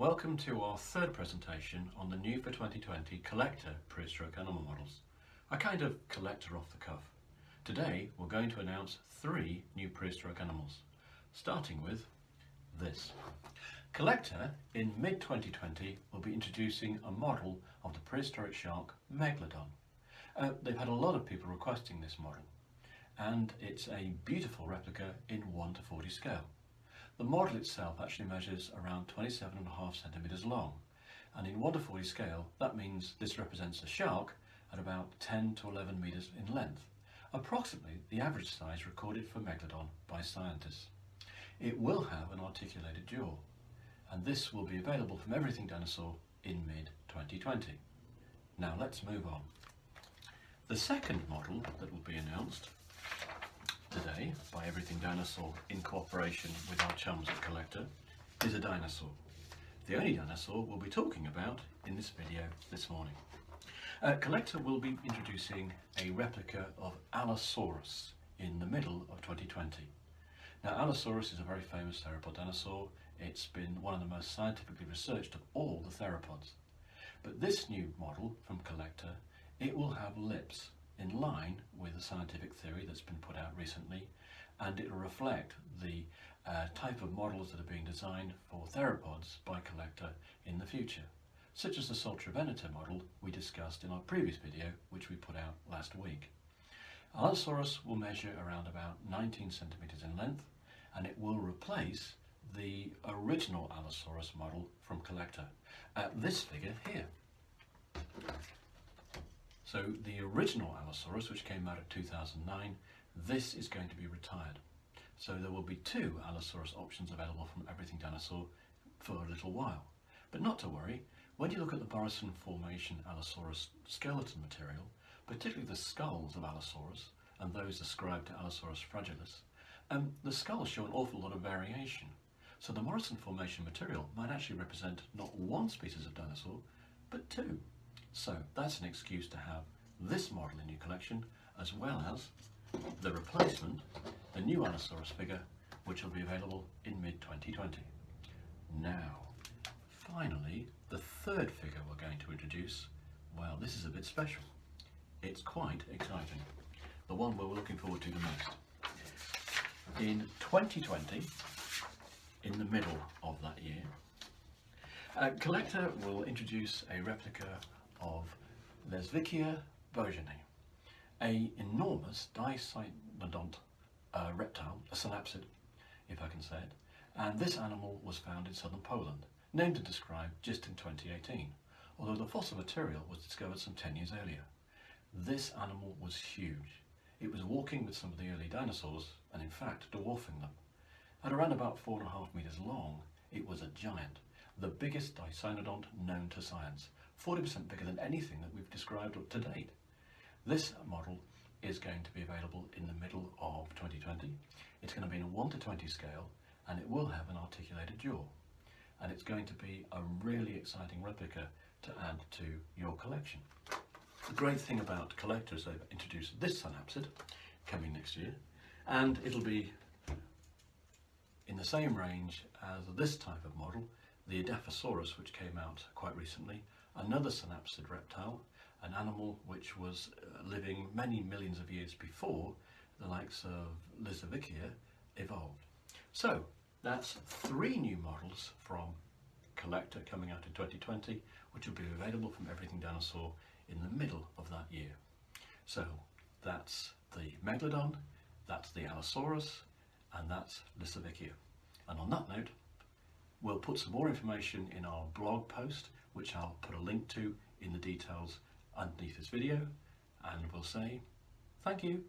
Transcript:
Welcome to our third presentation on the new for 2020 CollectA Prehistoric Animal Models. A kind of collector off the cuff. Today we're going to announce 3 new prehistoric animals, starting with this. CollectA in mid-2020 will be introducing a model of the prehistoric shark Megalodon. They've had a lot of people requesting this model, and it's a beautiful replica in 1:40 scale. The model itself actually measures around 27.5 centimeters long, and in 1:40 scale that means this represents a shark at about 10 to 11 meters in length, approximately the average size recorded for Megalodon by scientists. It will have an articulated jaw, and this will be available from Everything Dinosaur in mid-2020. Now let's move on. The second model that will be announced today by Everything Dinosaur in cooperation with our chums at CollectA is a dinosaur. The only dinosaur we'll be talking about in this video this morning. CollectA will be introducing a replica of Allosaurus in the middle of 2020. Now Allosaurus is a very famous theropod dinosaur. It's been one of the most scientifically researched of all the theropods. But this new model from CollectA, it will have lips in line with the scientific theory that's been put out recently, and it will reflect the type of models that are being designed for theropods by CollectA in the future, such as the Sultra model we discussed in our previous video, which we put out last week. Allosaurus will measure around about 19 centimeters in length, and it will replace the original Allosaurus model from CollectA at this figure here. So the original Allosaurus, which came out in 2009, this is going to be retired. So there will be 2 Allosaurus options available from Everything Dinosaur for a little while. But not to worry, when you look at the Morrison Formation Allosaurus skeleton material, particularly the skulls of Allosaurus and those ascribed to Allosaurus fragilis, the skulls show an awful lot of variation. So the Morrison Formation material might actually represent not 1 species of dinosaur, but 2. So that's an excuse to have this model in your collection, as well as the replacement, the new Allosaurus figure, which will be available in mid-2020. Now, finally, the third figure we're going to introduce, well, this is a bit special. It's quite exciting. The one we're looking forward to the most. In 2020, in the middle of that year, CollectA will introduce a replica of Lesvikia bourgeonii, an enormous dicynodont reptile, a synapsid, if I can say it, and this animal was found in southern Poland, named and described just in 2018, although the fossil material was discovered some 10 years earlier. This animal was huge. It was walking with some of the early dinosaurs, and in fact dwarfing them. At around about 4.5 meters long, it was a giant, the biggest dicynodont known to science, 40% bigger than anything that we've described up to date. This model is going to be available in the middle of 2020. It's going to be in a 1:20 scale, and it will have an articulated jaw. And it's going to be a really exciting replica to add to your collection. The great thing about CollectA is they've introduced this synapsid coming next year, and it'll be in the same range as this type of model, the Asaurus, which came out quite recently, another synapsid reptile, an animal which was living many millions of years before the likes of Lesvikia evolved. So that's 3 new models from CollectA coming out in 2020, which will be available from Everything Dinosaur in the middle of that year. So that's the Megalodon, that's the Allosaurus, and that's Lesvikia. And on that note, we'll put some more information in our blog post, which I'll put a link to in the details underneath this video, and we'll say thank you.